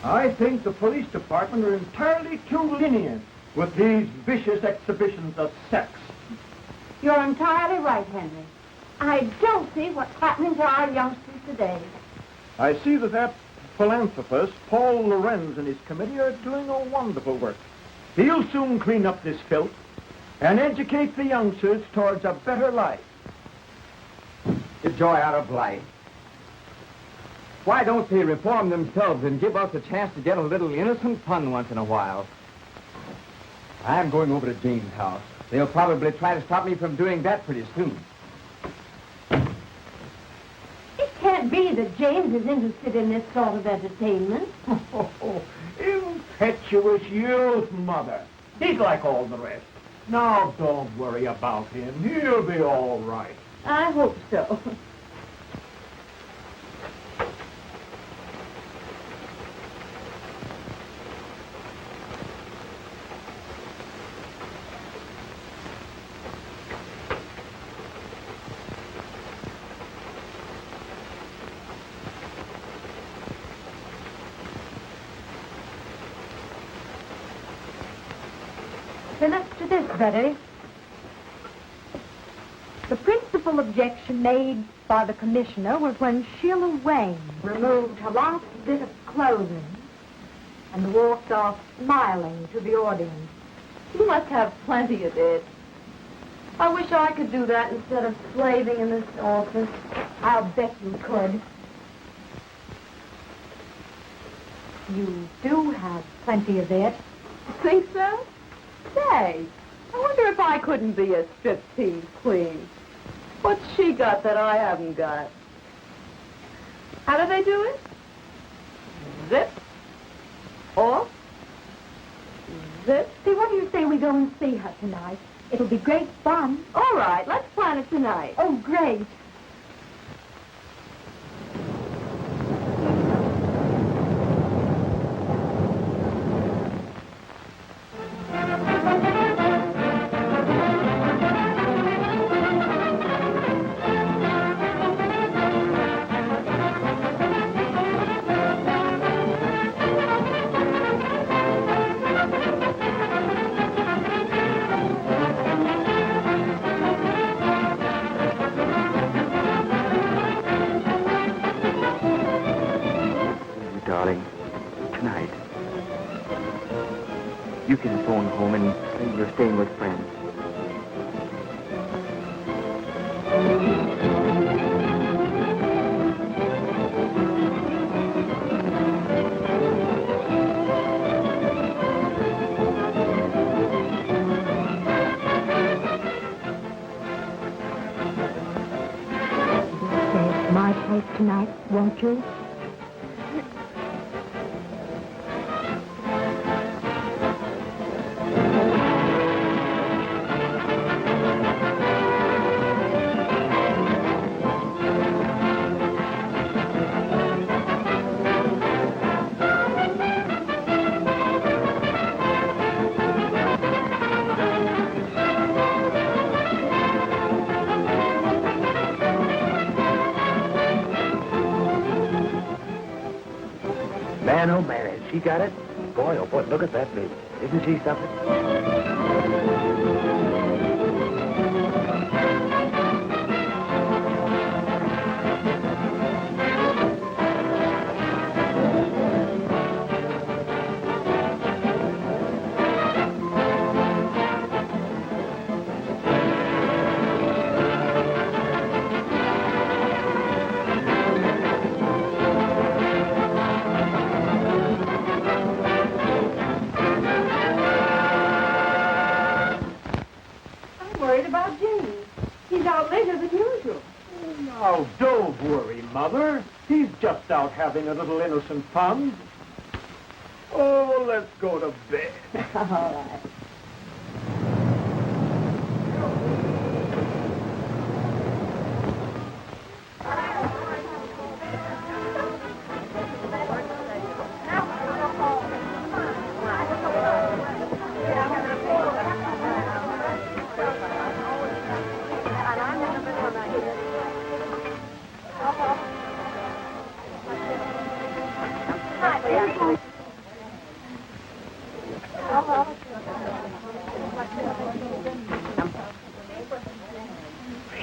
I think the police department are entirely too lenient with these vicious exhibitions of sex. You're entirely right, Henry. I don't see what's happening to our youngsters today. I see that philanthropist, Paul Lorenz, and his committee are doing a wonderful work. He'll soon clean up this filth and educate the youngsters towards a better life. The joy out of life. Why don't they reform themselves and give us a chance to get a little innocent fun once in a while? I'm going over to Jane's house. They'll probably try to stop me from doing that pretty soon. It can't be that James is interested in this sort of entertainment. Oh, impetuous youth, Mother. He's like all the rest. Now, don't worry about him. He'll be all right. I hope so. Then up to this, Betty. The principal objection made by the commissioner was when Sheila Wayne removed her last bit of clothing and walked off smiling to the audience. You must have plenty of it. I wish I could do that instead of slaving in this office. I'll bet you could. You do have plenty of it. Think so? Say, I wonder if I couldn't be a striptease queen. What's she got that I haven't got? How do they do it? Zip. Off. Zip. See, what do you say we go and see her tonight? It'll be great fun. All right, let's plan it tonight. Oh, great. You can phone home and say you're staying with friends. Stay at my place tonight, won't you? Man, oh man, she got it? Boy, oh boy, look at that baby. Isn't she something? Oh, don't worry, Mother. He's just out having a little innocent fun. Oh, let's go to bed. All right.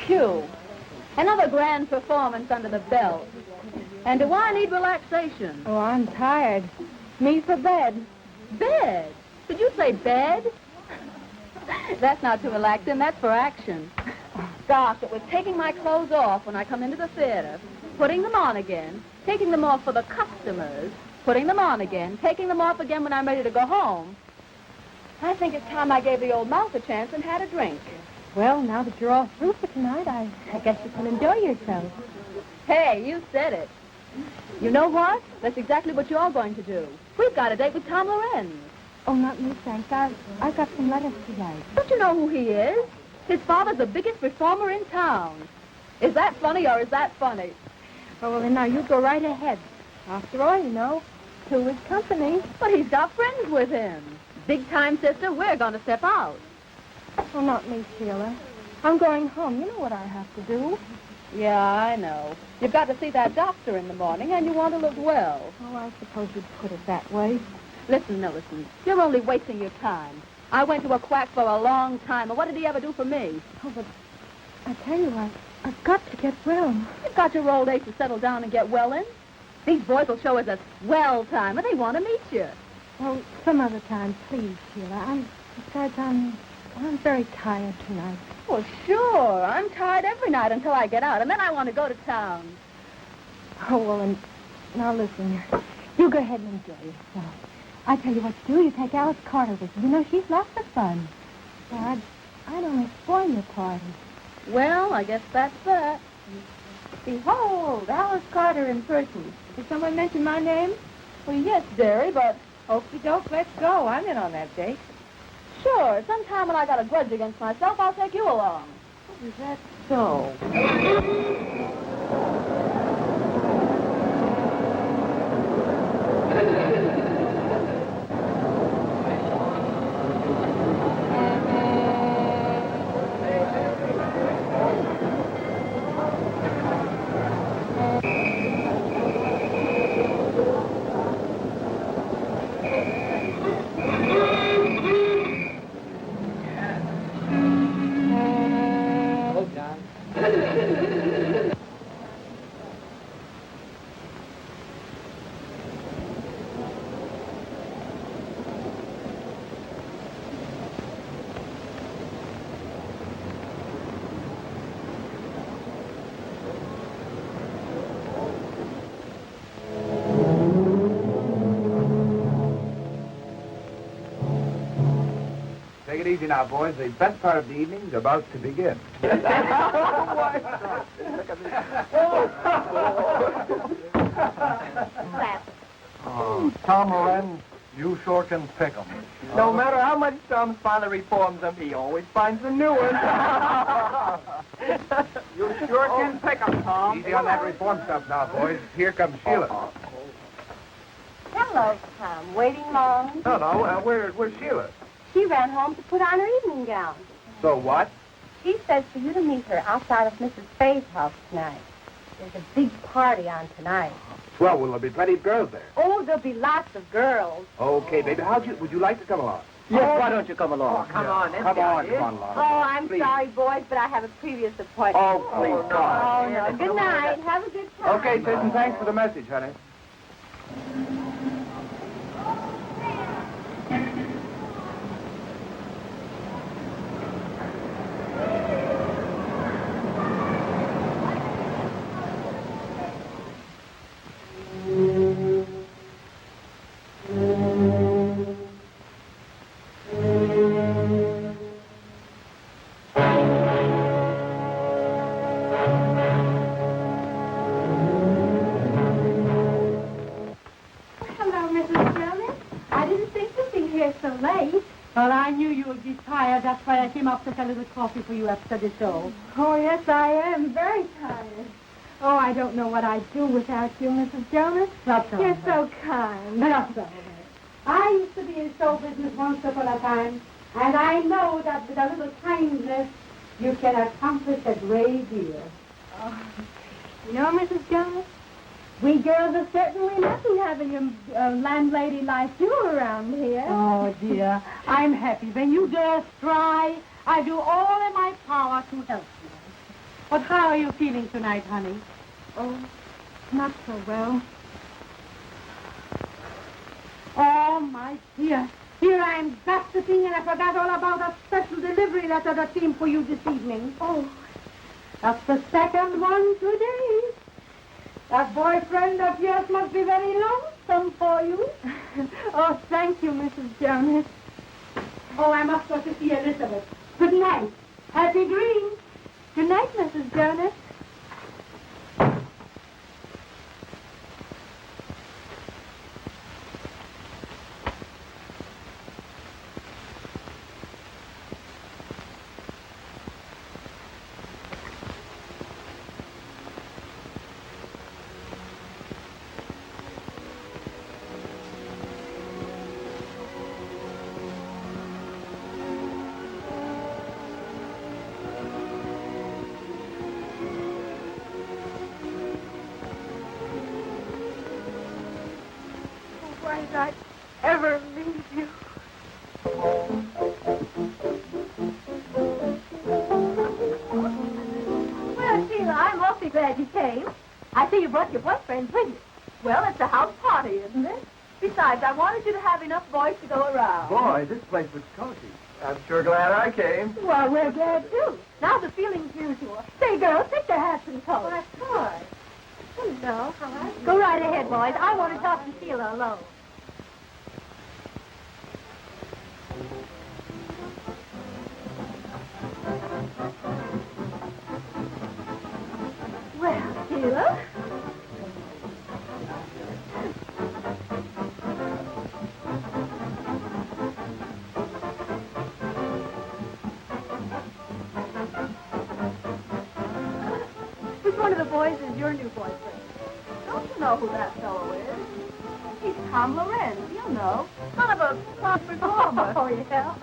Phew. Another grand performance under the belt. And do I need relaxation? Oh, I'm tired. Me for bed. Bed? Did you say bed? That's not to relax him, that's for action. Gosh, it was taking my clothes off when I come into the theater, putting them on again, taking them off for the customers, putting them on again, taking them off again when I'm ready to go home. I think it's time I gave the old mouth a chance and had a drink. Well, now that you're all through for tonight, I guess you can enjoy yourself. Hey, you said it. You know what? That's exactly what you're going to do. We've got a date with Tom Lorenz. Oh, not me, thanks. I've got some letters to write. Don't you know who he is? His father's the biggest performer in town. Is that funny or is that funny? Oh, well, then now you go right ahead. After all, you know, two is company. But he's got friends with him. Big time, sister, we're going to step out. Oh, not me, Sheila. I'm going home. You know what I have to do. Yeah, I know. You've got to see that doctor in the morning, and you want to look well. Oh, I suppose you'd put it that way. Listen, Millicent, you're only wasting your time. I went to a quack for a long time, and what did he ever do for me? Oh, but I tell you, I've got to get well. You've got your old age to settle down and get well in. These boys will show us a swell time, and they want to meet you. Well, some other time, please, Sheila. Besides, I'm very tired tonight. Well, sure. I'm tired every night until I get out, and then I want to go to town. Oh, well, and now listen, you go ahead and enjoy yourself. I tell you what to do. You take Alice Carter with you. You know, she's lots of fun. Well, I'd only spoil your party. Well, I guess that's that. Behold, Alice Carter in person. Did someone mention my name? Well, yes, dearie, but... Okie doke, let's go. I'm in on that date. Sure, sometime when I got a grudge against myself, I'll take you along. Is that so? Take it easy now, boys. The best part of the evening's about to begin. Tom Lorenz, you sure can pick 'em. No matter how much Tom's father reforms them, he always finds a new one. You sure can pick 'em, Tom. Easy on that reform stuff now, boys. Here comes Sheila. Hello, Tom. Waiting long? No, where's Sheila? She ran home to put on her evening gown. So what? She says for you to meet her outside of Mrs. Faye's house tonight. There's a big party on tonight. Well, will there be plenty of girls there? Oh, there'll be lots of girls. Okay, baby. Would you like to come along? Yes, why don't you come along? Come on along. Oh, I'm Please. sorry, boys, but I have a previous appointment. Oh, please, Oh, God. no. Good night. Have a good time. Okay, sis, and thanks for the message, honey. knew you would be tired. That's why I came up to get a little coffee for you after the show. Oh, yes, I am very tired. Oh, I don't know what I'd do without you, Mrs. Jonas. That's all You're right. so kind. That's all right. I used to be in show business once upon a time, and I know that with a little kindness, you can accomplish a great deal. Oh, you know, Mrs. Jonas, we girls are certainly lucky having a landlady like you around here. Oh, dear, I'm happy. When you girls try, I do all in my power to help you. But how are you feeling tonight, honey? Oh, not so well. Oh, my dear. Here I am gossiping, and I forgot all about a special delivery letter that came for you this evening. Oh, that's the second one today. That boyfriend of yours must be very lonesome for you. oh, thank you, Mrs. Jonas. Oh, I must go to see Elizabeth. Good night. Happy dreams. Good night, Mrs. Jonas. Why did I ever leave you? Well, Sheila, I'm awfully glad you came. I see you brought your boyfriend with you. Well, it's a house party, isn't it? Besides, I wanted you to have enough boys to go around. Boy, this place was cozy. I'm sure glad I came. Well, we're glad, too. Now the feeling's mutual. Say, girls, take their hats and coats. Of course. Hello, how are you? Go right ahead, boys. I want to talk to Sheila alone. Well, Sheila. Which one of the boys is your new boyfriend? Don't you know who that fellow is? He's Tom Lorenz, you know. Son of a top performer. Oh, yeah?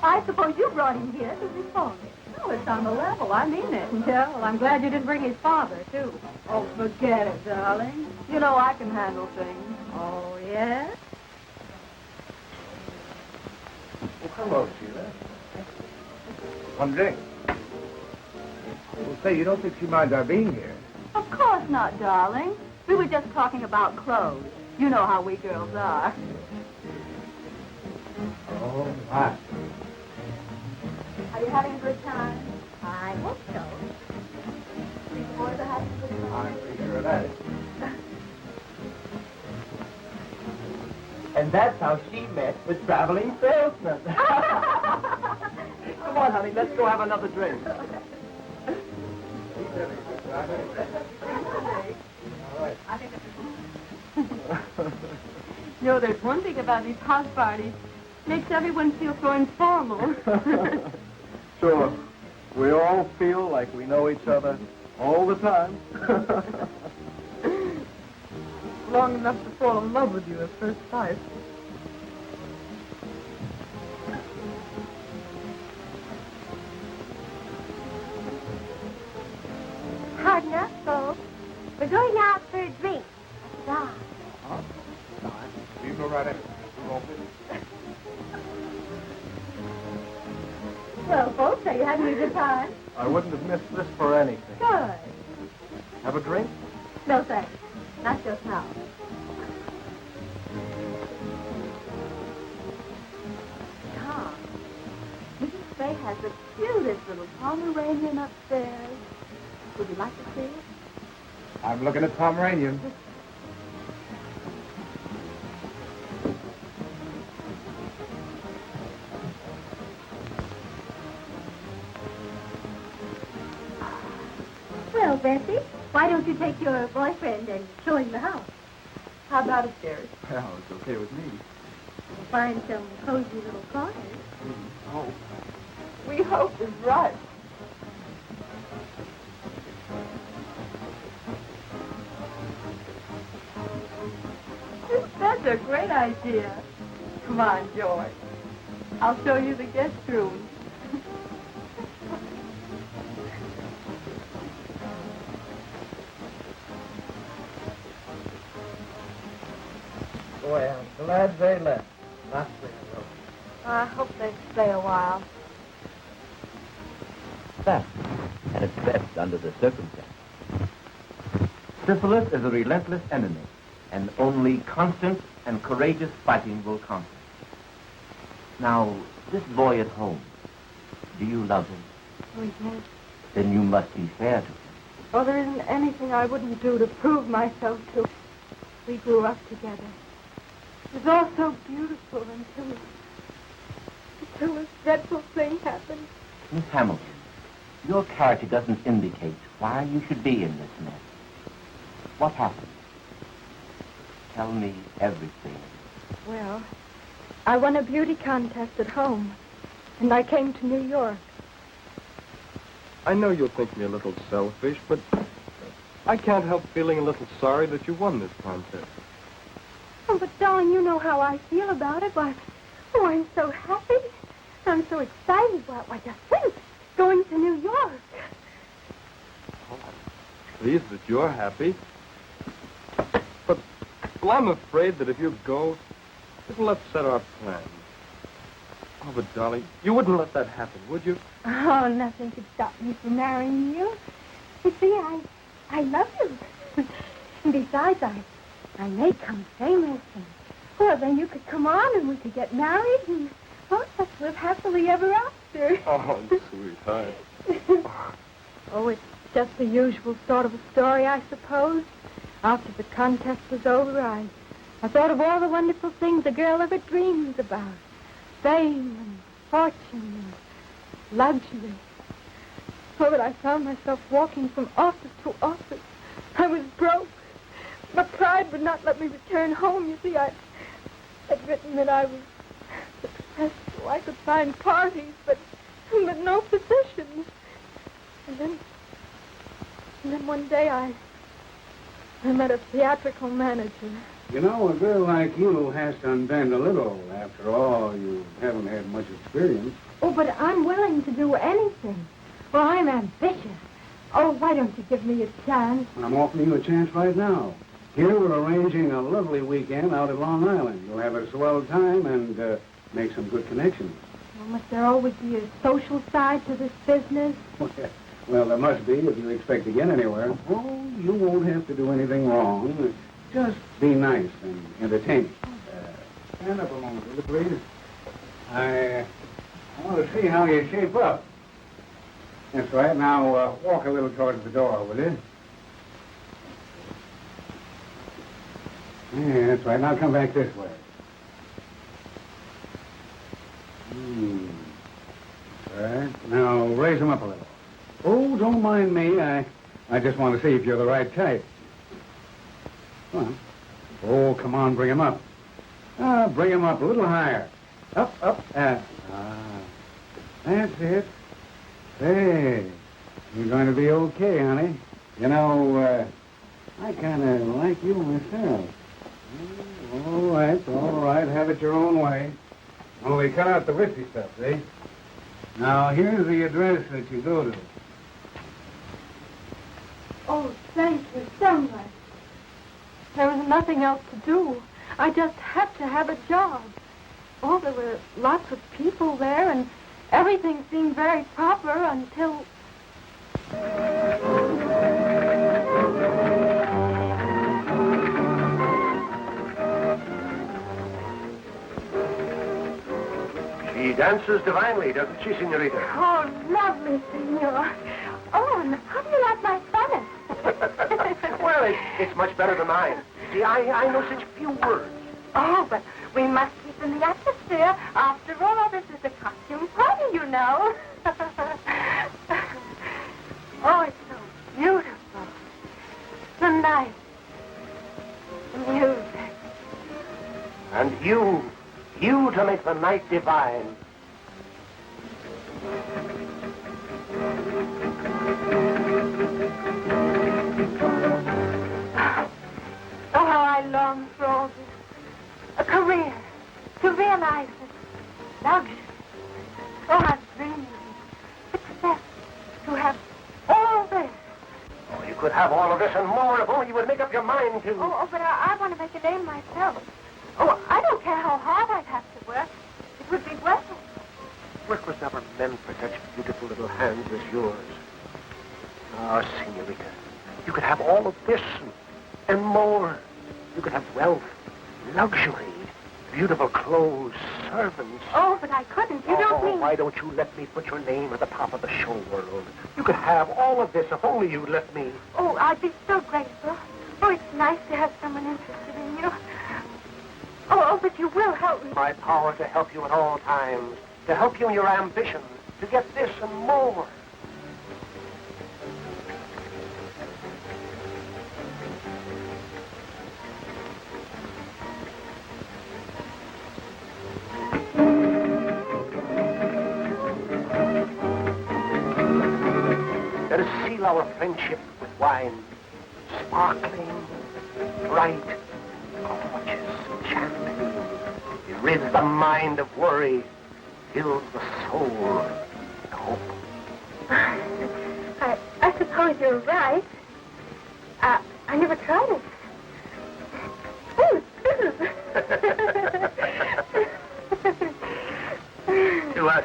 I suppose you brought him here to reform it. No, it's on the level. I mean it. Yeah, well, I'm glad you didn't bring his father, too. Oh, forget it, darling. You know I can handle things. Oh, yes? Well, hello, Sheila. One drink. Well, say, you don't think she minds our being here? Of course not, darling. We were just talking about clothes. You know how we girls are. Oh, my. Are you having a good time? I hope so. These boys are having a good time. I'm pretty sure of that. And that's how she met the traveling salesman. Come on, honey, let's go have another drink. You know, there's one thing about these house parties. Makes everyone feel so informal. Sure. We all feel like we know each other all the time. Long enough to fall in love with you at first sight. Hard enough, folks. We're going out for a drink. Stop. Huh? Fine. You go right ahead. We won't miss it. Well, folks, are you having a good time? I wouldn't have missed this for anything. Good. Have a drink? No, thanks. Not just now. Tom, Mrs. Fay has the cutest little Pomeranian upstairs. Would you like to see it? I'm looking at Pomeranian. Well, Bessie, why don't you take your boyfriend and show him the house? How about it, dearest? Well, it's okay with me. We'll find some cozy little corners. Oh. We hope is right. That's a great idea. Come on, George. I'll show you the guest room. Boy, I'm glad they left. Not very well. I hope they stay a while. That, and it's best under the circumstances. Syphilis is a relentless enemy, and only constant and courageous fighting will conquer. Now, this boy at home, do you love him? Oh, yes. Then you must be fair to him. Oh, there isn't anything I wouldn't do to prove myself to. We grew up together. It was all so beautiful until this dreadful thing happened. Miss Hamilton, your character doesn't indicate why you should be in this mess. What happened? Tell me everything. Well, I won a beauty contest at home, and I came to New York. I know you'll think me a little selfish, but I can't help feeling a little sorry that you won this contest. Oh, but darling, you know how I feel about it. Why, oh, I'm so happy. I'm so excited. Why, just think, going to New York. Oh, I'm pleased that you're happy. But, well, I'm afraid that if you go, it'll upset our plans. Oh, but, darling, you wouldn't let that happen, would you? Oh, nothing could stop me from marrying you. You see, I love you. And besides, I may come famous. And, well, then you could come on and we could get married and, oh, let's live happily ever after. Oh, sweetheart. Oh, it's just the usual sort of a story, I suppose. After the contest was over, I thought of all the wonderful things a girl ever dreams about. Fame and fortune and luxury. Oh, but I found myself walking from office to office. I was broke. My pride would not let me return home. You see, I'd written that I was successful. I could find parties, but no positions. And then one day I met a theatrical manager. You know, a girl like you has to unbend a little. After all, you haven't had much experience. Oh, but I'm willing to do anything. Well, I'm ambitious. Oh, why don't you give me a chance? I'm offering you a chance right now. Here we're arranging a lovely weekend out at Long Island. You'll have a swell time and make some good connections. Well, must there always be a social side to this business? Well, there must be if you expect to get anywhere. Oh, you won't have to do anything wrong. Just be nice and entertaining. Stand up a moment, will you, please? I want to see how you shape up. That's right. Now, walk a little towards the door, will you? Yeah, that's right. Now come back this way. All right. Now, raise them up a little. Oh, don't mind me. I just want to see if you're the right type. Come on. Oh, come on, bring him up. Bring him up a little higher. Up. That's it. Hey, you're going to be okay, honey. You know, I kind of like you myself. All right. Have it your own way. Only cut out the risky stuff, see? Now, here's the address that you go to. Oh, thank you so much. There was nothing else to do. I just had to have a job. Oh, there were lots of people there, and everything seemed very proper until... She dances divinely, doesn't she, senorita? Oh, lovely, senor. Oh, and how do you like my Spanish? Well, it's much better than mine. See, I know such few words. Oh, but we must keep in the atmosphere. After all, this is a costume party, you know. Oh, it's so beautiful. The night. The music. And you You to make the night divine. Oh, how I long for all this. A career. To realize it. Luxury. Oh, I've dreamed of success. To have all this. Oh, you could have all of this and more if only you would make up your mind to. Oh, but I want to make a name myself. Oh, I don't care how hard I'd have to work. It would be worth it. Work was never meant for such beautiful little hands as yours. Ah, senorita, you could have all of this and more. You could have wealth, luxury, beautiful clothes, servants. Oh, but I couldn't. You don't mean... Why don't you let me put your name at the top of the show world? You could have all of this if only you'd let me. Oh, I'd be so grateful. Oh, it's nice to have someone interested in you. Oh, but you will help me. My power to help you at all times, to help you in your ambition, to get this and more. Let us seal our friendship with wine, sparkling, bright, gorgeous, champagne. It rids the mind of worry, fills the soul with hope. I suppose you're right. I never tried it. Oh, To us.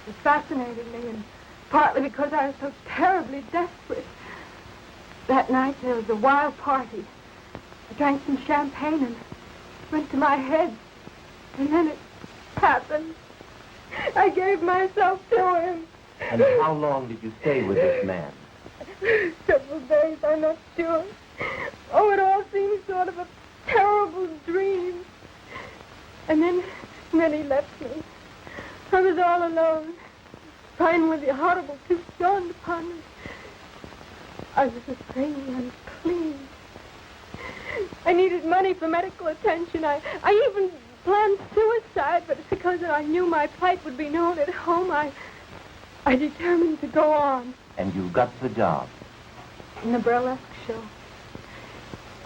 It fascinated me, and partly because I was so terribly desperate. That night there was a wild party. I drank some champagne and went to my head. And then it happened. I gave myself to him. And how long did you stay with this man? Several days, I'm not sure. Oh, it all seemed sort of a terrible dream. And then he left me. I was all alone, fighting with the horrible truth dawned upon me. I was afraid and unclean. I needed money for medical attention. I even planned suicide, but it's because I knew my plight would be known at home. I determined to go on. And you got the job. In the burlesque show.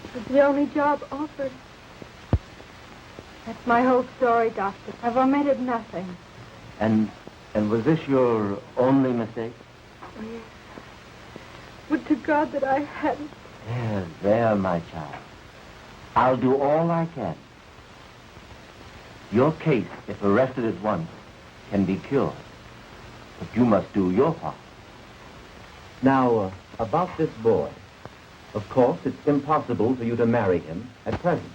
It was the only job offered. That's my whole story, Doctor. I've omitted nothing. And was this your only mistake? Oh, yes. Would to God that I hadn't. There, my child. I'll do all I can. Your case, if arrested at once, can be cured. But you must do your part. Now, about this boy. Of course, it's impossible for you to marry him at present.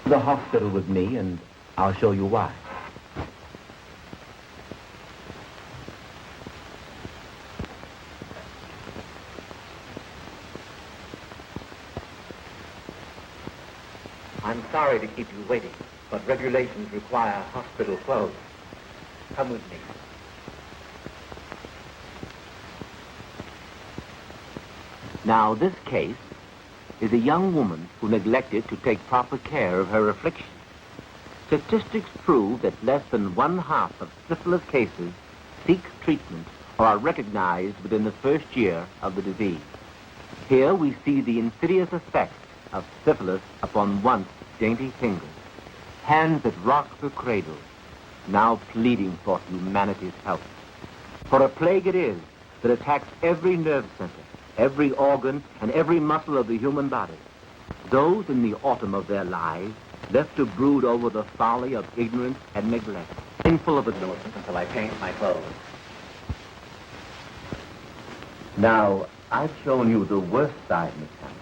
To the hospital with me, and I'll show you why. I'm sorry to keep you waiting, but regulations require hospital clothes. Come with me. Now, this case is a young woman who neglected to take proper care of her affliction. Statistics prove that less than 1/2 of syphilis cases seek treatment or are recognized within the first year of the disease. Here we see the insidious effects of syphilis upon once dainty fingers, hands that rock the cradle, now pleading for humanity's help. For a plague it is that attacks every nerve center, every organ, and every muscle of the human body. Those in the autumn of their lives left to brood over the folly of ignorance and neglect, sinful of ignorance until I change my clothes. Now, I've shown you the worst side, Miss Hammond,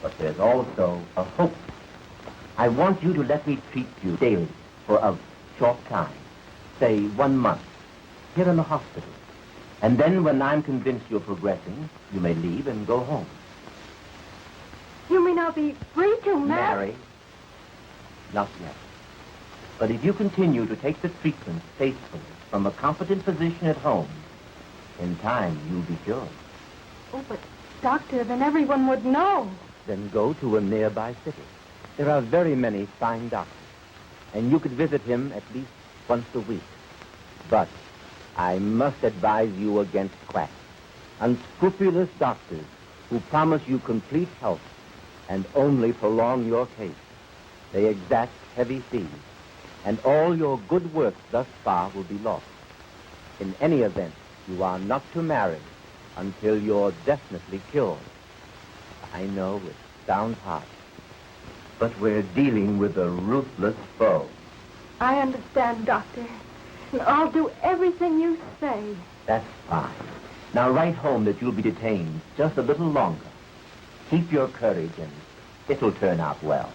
but there's also a hope. I want you to let me treat you daily for a short time, say 1 month, here in the hospital. And then when I'm convinced you're progressing, you may leave and go home. You mean I'll be free to marry? Not yet. But if you continue to take the treatment faithfully from a competent physician at home, in time you'll be cured. Oh, but Doctor, then everyone would know. Then go to a nearby city. There are very many fine doctors, and you could visit him at least once a week. But I must advise you against quacks, unscrupulous doctors who promise you complete health and only prolong your case. They exact heavy fees, and all your good work thus far will be lost. In any event, you are not to marry until you're definitely cured. I know it sounds harsh, but we're dealing with a ruthless foe. I understand, Doctor. And I'll do everything you say. That's fine. Now write home that you'll be detained just a little longer. Keep your courage, and it'll turn out well.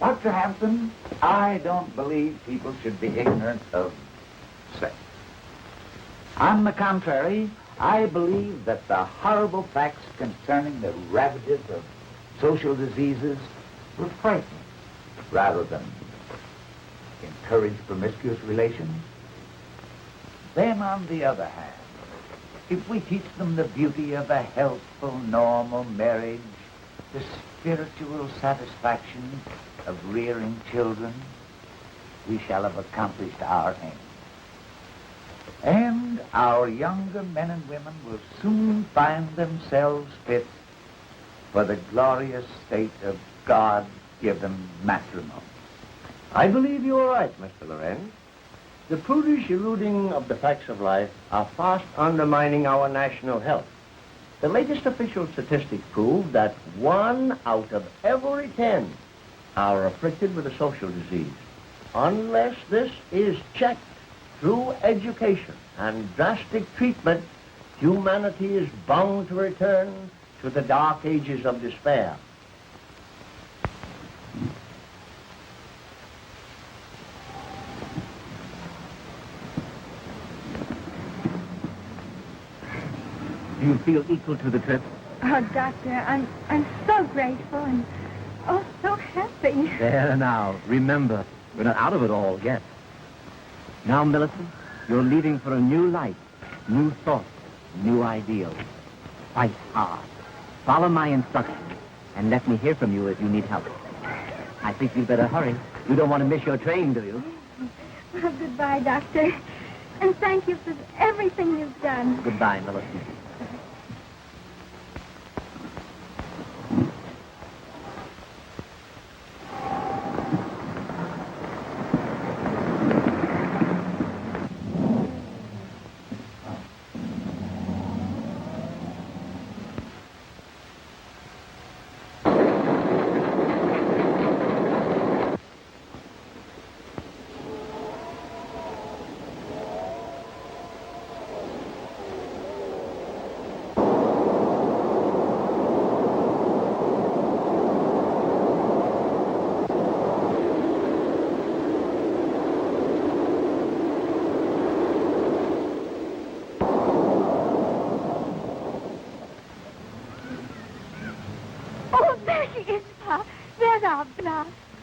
Dr. Hampton, I don't believe people should be ignorant of sex. On the contrary, I believe that the horrible facts concerning the ravages of social diseases will frighten rather than encourage promiscuous relations. Then, on the other hand, if we teach them the beauty of a healthful, normal marriage, the spiritual satisfaction of rearing children, we shall have accomplished our aim. And our younger men and women will soon find themselves fit for the glorious state of God-given matrimony. I believe you are right, Mr. Lorenz. The prudish eluding of the facts of life are fast undermining our national health. The latest official statistics prove that 1 out of every 10 are afflicted with a social disease. Unless this is checked through education and drastic treatment, humanity is bound to return to the dark ages of despair. Do you feel equal to the trip? Oh, Doctor, I'm so grateful and so happy. There now. Remember, we're not out of it all yet. Now, Millicent, you're leaving for a new life, new thoughts, new ideals. Fight hard. Follow my instructions, and let me hear from you if you need help. I think you'd better hurry. You don't want to miss your train, do you? Well, goodbye, Doctor. And thank you for everything you've done. Goodbye, Millicent.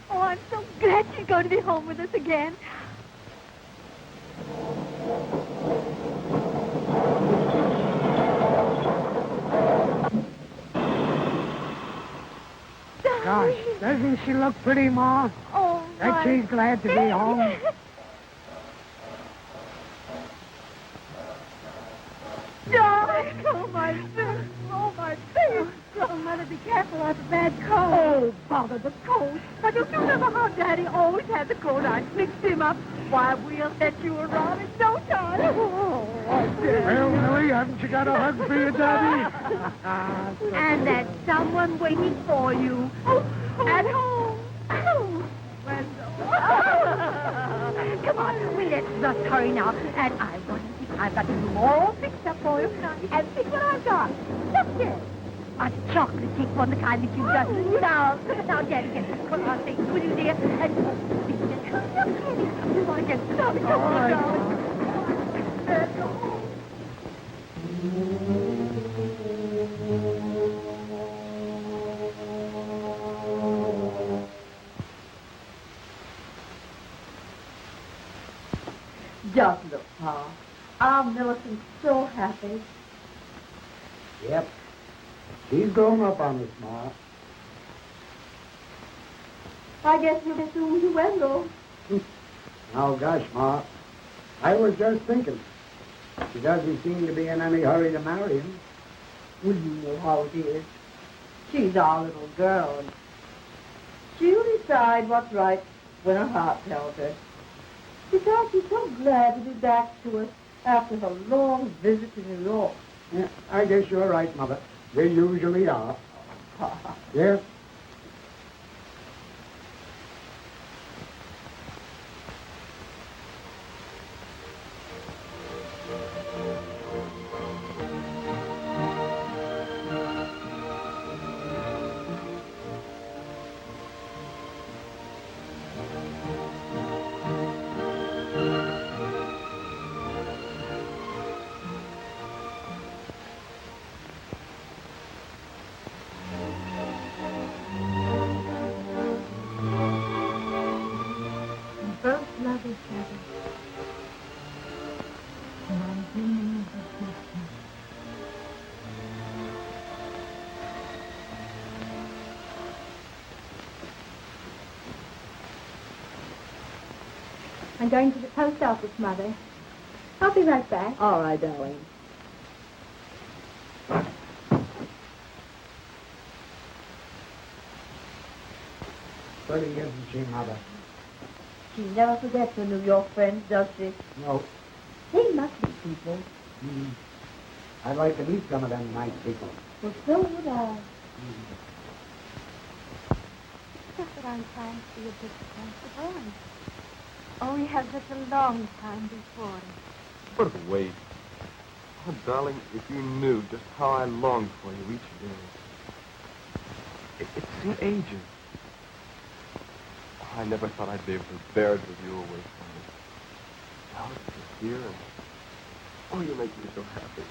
Oh, I'm so glad she's going to be home with us again. Gosh, doesn't she look pretty, Ma? Oh, Bet she's glad to be home. Darling, oh, my face. Oh, my face. Oh, Mother, be careful. I have a bad cold. Oh, bother the cold. Why, don't you remember how Daddy always had the cold? I mixed him up. Why, we'll set you around in no time. Oh, Well, Millie, haven't you got a hug for your daddy? And there's someone waiting for you. At home. Come on, let's hurry now. And I've got the room all fixed up for you. And see what I've got. Look here. A chocolate cake, one the kind that you've done. Now, Daddy, get come on, things with you, dear. And come on, get started. Come on, darling. Just look, Pa. Our Millicent's so happy. Yep. She's grown up on us, Ma. I guess you'll be soon to Wendell. Oh, gosh, Ma. I was just thinking. She doesn't seem to be in any hurry to marry him. Well, you know how it is. She's our little girl, and she'll decide what's right when her heart tells her. Besides, she's so glad to be back to us after her long visit to New York. Yeah, I guess you're right, Mother. They usually are. Yes? Both love each other. And I'm dreaming of the future. I'm going to the post office, Mother. I'll be right back. All right, darling. Pretty, isn't she, Mother? She never forgets her New York friends, does she? No. They must be people. I'd like to meet some of them nice people. Well, so would I. Just that I'm trying to be a bit responsible. Oh, we have such a long time before us. What a waste. Oh, darling, if you knew just how I long for you each day. It seemed ages. I never thought I'd be able to bear it with you away from me. Now it's here, and oh, you make me so happy.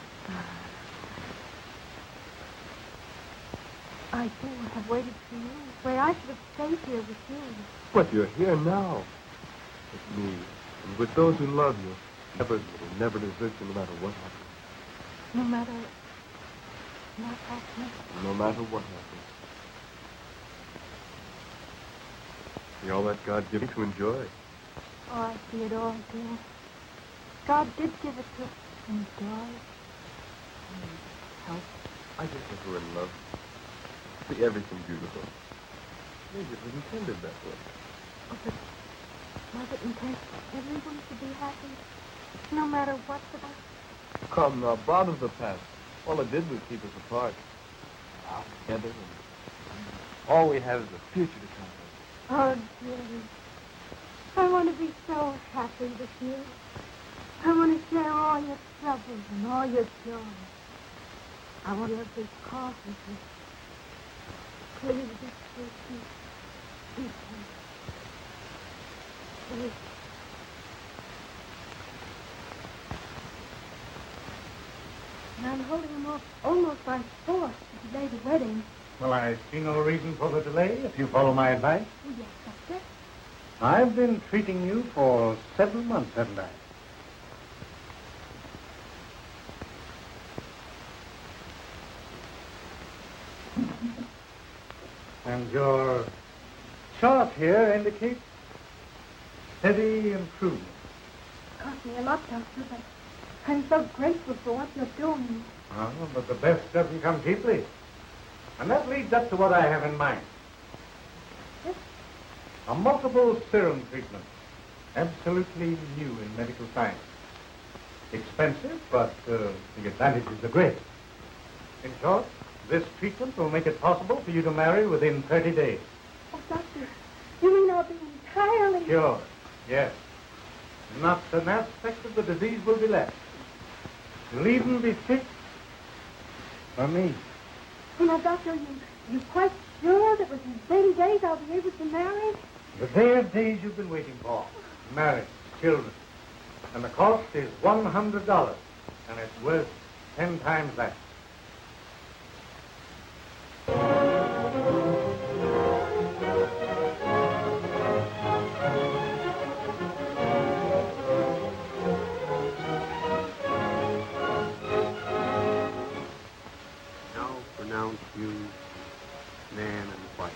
I too have waited for you, where I should have stayed here with you. But you're here now, with me, and with those who love you. Never, never desert you, no matter what happens. No matter what happens. No matter what happens. See all that God gave me to enjoy. Oh, I see it all, dear. God did give it to us to enjoy. And help. I just think we're in love. See everything beautiful. Maybe it was intended that way. Oh, but was it intended for everyone to be happy? No matter what's about? Come now, bother the past. All it did was keep us apart. Now together, and all we have is the future to come. Oh, dearie. I want to be so happy with you. I want to share all your troubles and all your joy. I want to have this coffee with you. Please be patient. Be patient. Please. And I'm holding him off almost by force to delay the wedding. Well, I see no reason for the delay, if you follow my advice. Oh, yes, Doctor. I've been treating you for 7 months, haven't I? And your chart here indicates steady improvement. It cost me a lot, Doctor, but I'm so grateful for what you're doing. Oh, but the best doesn't come cheaply. And that leads up to what I have in mind. Yes? A multiple serum treatment. Absolutely new in medical science. Expensive, but the advantages are great. In short, this treatment will make it possible for you to marry within 30 days. Oh, Doctor, you mean I'll be entirely... Sure, yes. Not an aspect of the disease will be left. You'll even be fit for me. You know, Doctor, you quite sure that within 30 days I'll be able to marry? The day of days you've been waiting for. Marriage, children. And the cost is $100. And it's worth 10 times that. Now pronounce you man and wife.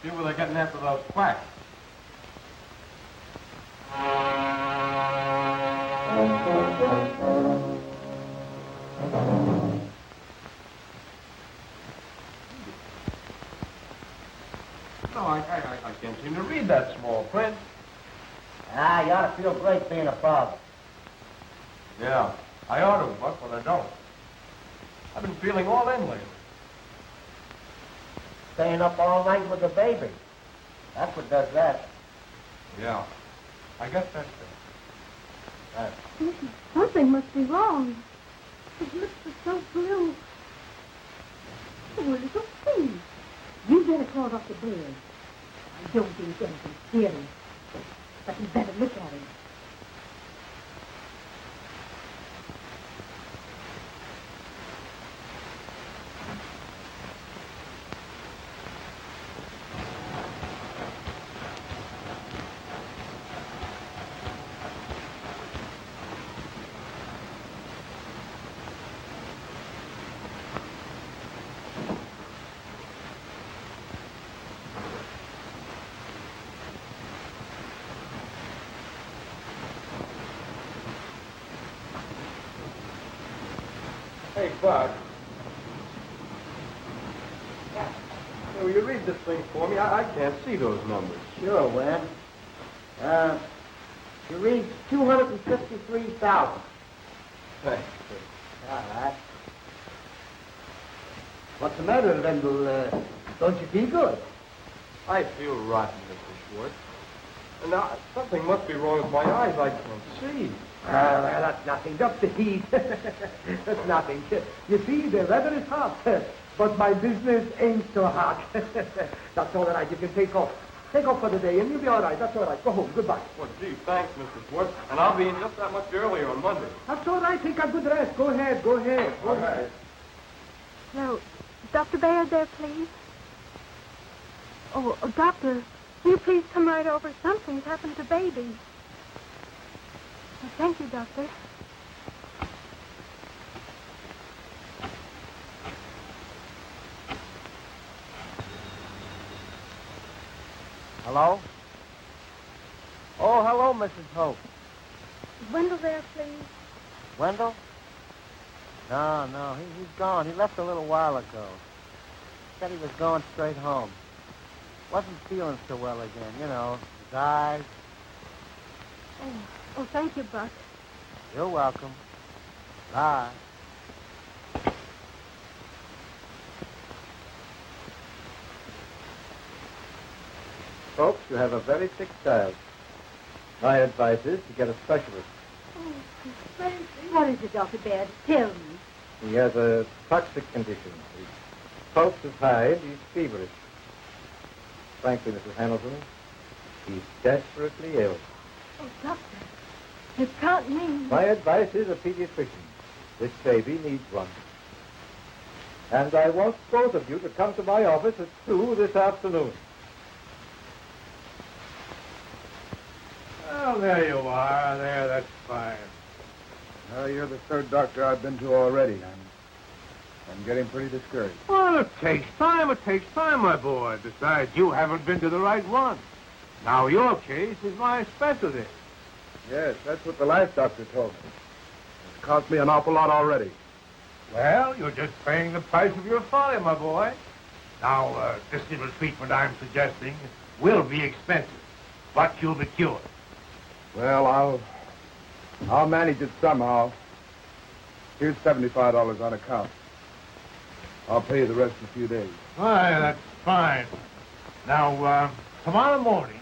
See where they're getting after those quacks. No, I can't seem to read that small print. Ah, you ought to feel great being a father. Yeah, I ought to, Buck, but I don't. I've been feeling all in lately. Staying up all night with the baby. That's what does that. Yeah, I guess that's it. Something must be wrong. His lips are so blue. Oh, little thing. You better crawl off the bed. I don't think anything serious. But you better look at him. Hey, Buck. Will you read this thing for me? I can't see those numbers. Sure, Webb. You read 253,000. Thanks. All right. What's the matter, Wendell? Don't you feel good? I feel rotten, Mr. Schwartz. And now, something must be wrong with my eyes. I can't see. Well, that's nothing. Just the heat. That's nothing. You see, the weather is hot, but my business ain't so hot. That's all right. You can take off. Take off for the day, and you'll be all right. That's all right. Go home. Goodbye. Well, gee, thanks, Mr. Schwartz. And I'll be in just that much earlier on Monday. That's all right. Take a good rest. Go ahead. Go ahead. All right. Now, Dr. Bayard there, please. Oh, Doctor, will you please come right over? Something's happened to baby. Well, thank you, Doctor. Hello? Oh, hello, Mrs. Hope. Is Wendell there, please? Wendell? No, he's gone. He left a little while ago. Said he was going straight home. Wasn't feeling so well again, you know, his eyes. Oh, thank you, Buck. You're welcome. Bye. Folks, you have a very sick child. My advice is to get a specialist. Oh, what is it, Dr. Baird? Tell me. He has a toxic condition. His pulse is high and he's feverish. Frankly, Mrs. Hamilton, he's desperately ill. Oh, Doctor, it can't mean... My advice is a pediatrician. This baby needs one. And I want both of you to come to my office at 2 this afternoon. Well, there you are. There, that's fine. Well, you're the third doctor I've been to already. I'm getting pretty discouraged. Well, it takes time, my boy. Besides, you haven't been to the right one. Now, your case is my specialty. Yes, that's what the last doctor told me. It's cost me an awful lot already. Well, you're just paying the price of your folly, my boy. Now, this little treatment I'm suggesting will be expensive, but you'll be cured. Well, I'll manage it somehow. Here's $75 on account. I'll pay you the rest in a few days. Why, that's fine. Now, tomorrow morning...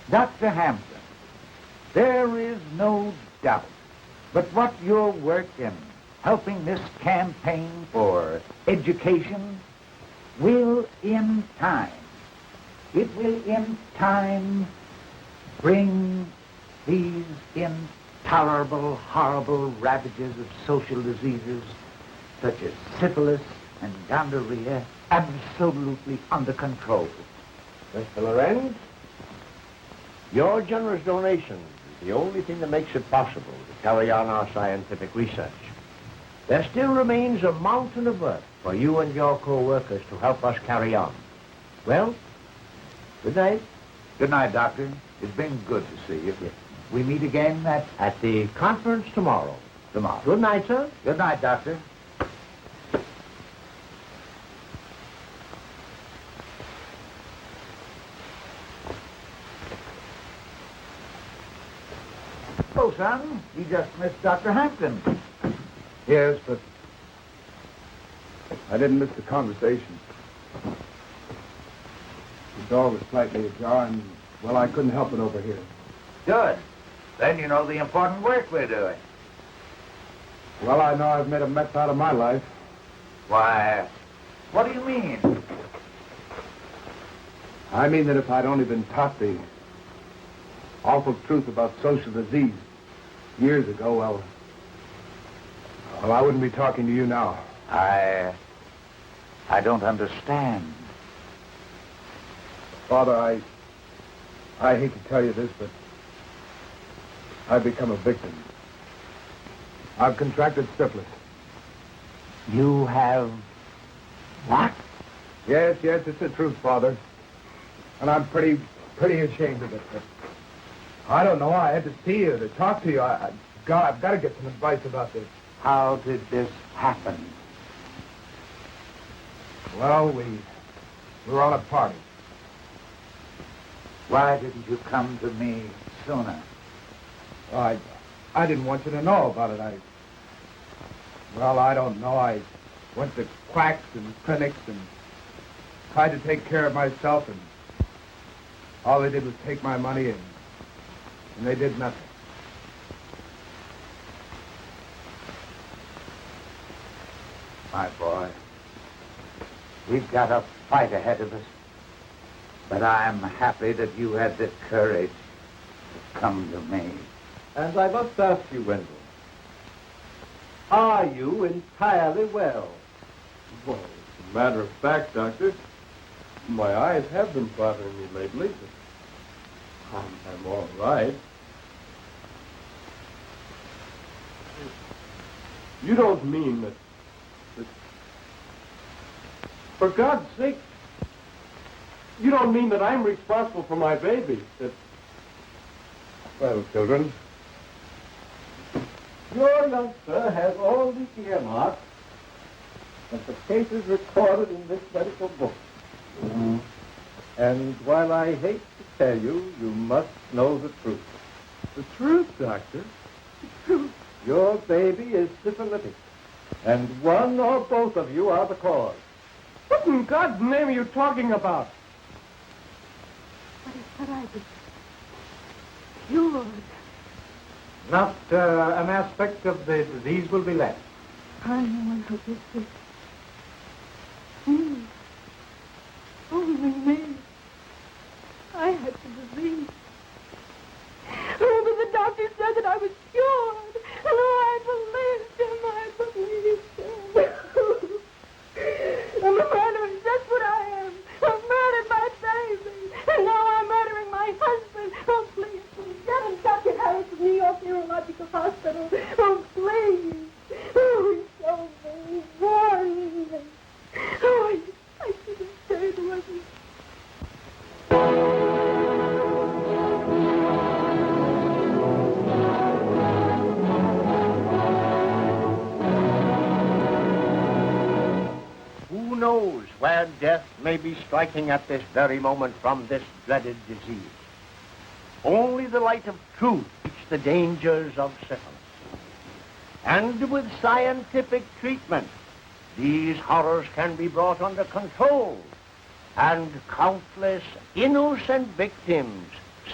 Dr. Hampton, there is no doubt but what your work in helping this campaign for education will in time, bring these intolerable, horrible ravages of social diseases such as syphilis and gonorrhea absolutely under control. Mr. Lorenz, your generous donation is the only thing that makes it possible to carry on our scientific research. There still remains a mountain of work for you and your co-workers to help us carry on. Well, good night. Good night, Doctor. It's been good to see you. Yes. We meet again at the conference tomorrow. Tomorrow. Good night, sir. Good night, Doctor. Oh, son, you just missed Dr. Hampton. Yes, but I didn't miss the conversation. The door was slightly ajar, and, well, I couldn't help it over here. Good. Then you know the important work we're doing. Well, I know I've made a mess out of my life. Why, what do you mean? I mean that if I'd only been taught the awful truth about social disease years ago, well, I wouldn't be talking to you now. I don't understand. Father, I hate to tell you this, but I've become a victim. I've contracted syphilis. You have what? Yes, it's the truth, Father. And I'm pretty ashamed of it. But I don't know. I had to see you, to talk to you. I've got to get some advice about this. How did this happen? Well, we were on a party. Why didn't you come to me sooner? I didn't want you to know about it. I don't know. I went to quacks and clinics and tried to take care of myself, and all they did was take my money, and they did nothing. My boy, we've got a fight ahead of us. But I'm happy that you had the courage to come to me. And I must ask you, Wendell, are you entirely well? Well, as a matter of fact, Doctor, my eyes have been bothering me lately, but I'm all right. You don't mean that... For God's sake, you don't mean that I'm responsible for my baby? Well, children, Your youngster has all the earmarks that the cases recorded in this medical book. Mm-hmm. And while I hate to tell you, you must know the truth. The truth, Doctor? The truth. Your baby is syphilitic, and one or both of you are the cause. What in God's name are you talking about? But I was cured. Not an aspect of the disease will be left. I'm the one who did this. Me. Only me. I had the disease. Oh, but the doctor said that I was cured. And I believed him. I believed him. I'm a murderer. That's what I am. I've murdered my baby. And now I'm murdering my husband. Oh, please, please. knows where death may be striking at this very moment from this dreaded disease. Only the light of truth teaches the dangers of syphilis. And with scientific treatment, these horrors can be brought under control and countless innocent victims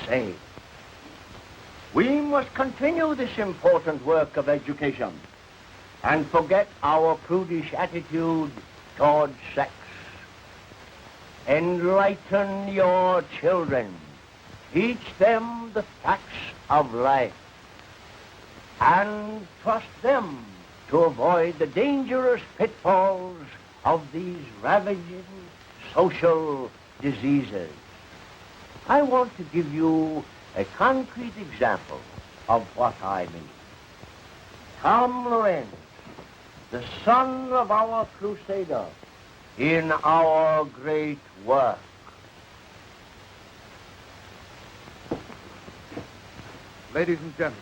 saved. We must continue this important work of education and forget our prudish attitude towards sex. Enlighten your children. Teach them the facts of life. And trust them to avoid the dangerous pitfalls of these ravaging social diseases. I want to give you a concrete example of what I mean. Tom Lorenz, the son of our crusader in our great work. Ladies and gentlemen,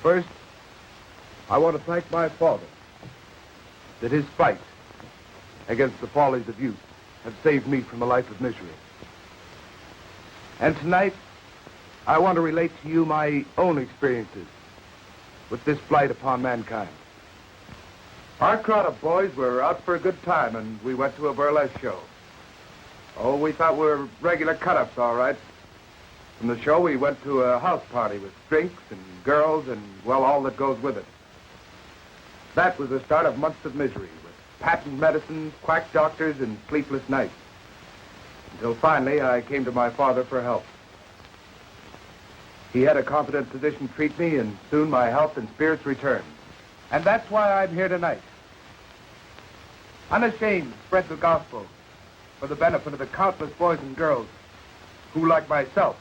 first, I want to thank my father that his fight against the follies of youth have saved me from a life of misery. And tonight, I want to relate to you my own experiences with this blight upon mankind. Our crowd of boys were out for a good time, and we went to a burlesque show. Oh, we thought we were regular cut-ups, all right. From the show, we went to a house party with drinks and girls and, well, all that goes with it. That was the start of months of misery, with patent medicines, quack doctors, and sleepless nights. Until finally, I came to my father for help. He had a competent physician treat me, and soon my health and spirits returned. And that's why I'm here tonight. Unashamed to spread the gospel for the benefit of the countless boys and girls who, like myself,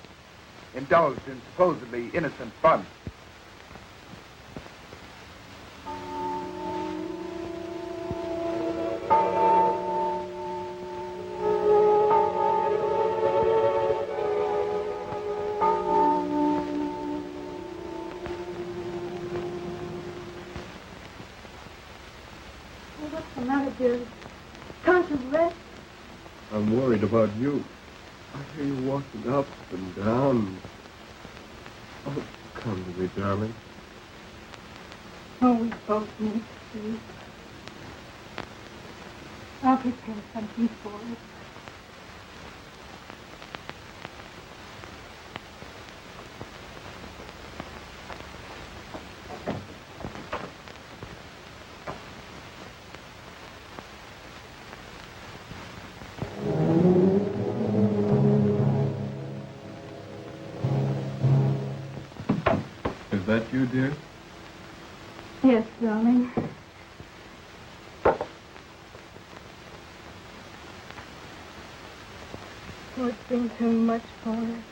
indulged in supposedly innocent fun. What's the matter, dear? Can't you rest? I'm worried about you. I hear you walking up and down. Oh, come to me, darling. Oh, we both need sleep. I'll prepare something for us. Is that you, dear? Yes, darling. Oh, it's been too much for us.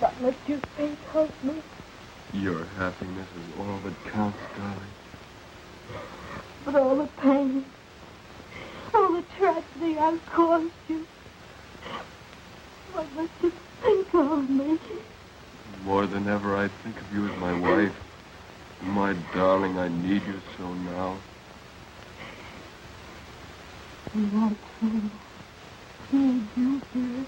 Not what you think of me. Your happiness is all that counts, darling. But all the pain, all the tragedy I've caused you. What must you think of me? More than ever, I think of you as my wife. My darling, I need you so now. And I too need you, dear.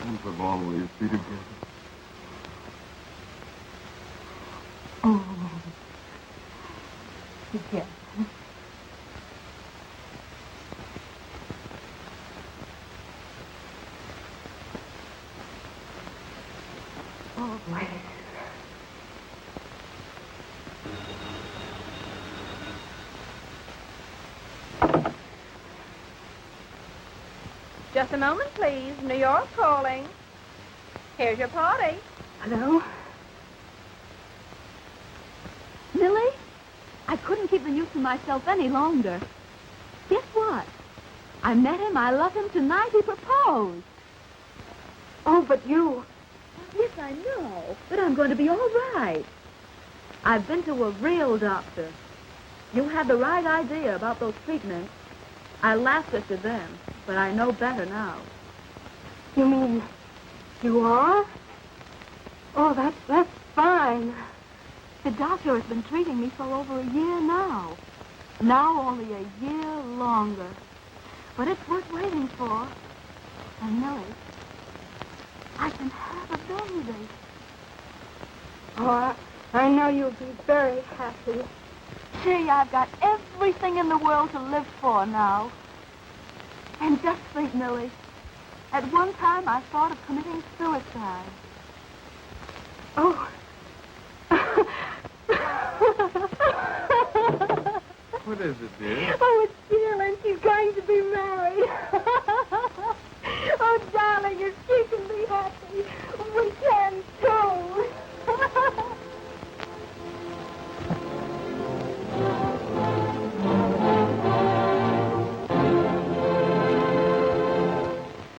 And for long will you be together? Oh, together. Always. Just a moment, please. New York calling. Here's your party. Hello? Millie, I couldn't keep the news to myself any longer. Guess what? I met him. I love him tonight. He proposed. Oh, but you... Yes, I know. But I'm going to be all right. I've been to a real doctor. You had the right idea about those treatments. I laughed at you then, but I know better now. You mean you are? Oh, fine. The doctor has been treating me for over a year now. Now only a year longer. But it's worth waiting for. And Millie, I can have a baby. Oh, I know you'll be very happy. Gee, I've got everything in the world to live for now. And just think, Millie, at one time I thought of committing suicide. Oh. What is it, dear? Oh, it's Jill, and she's going to be married.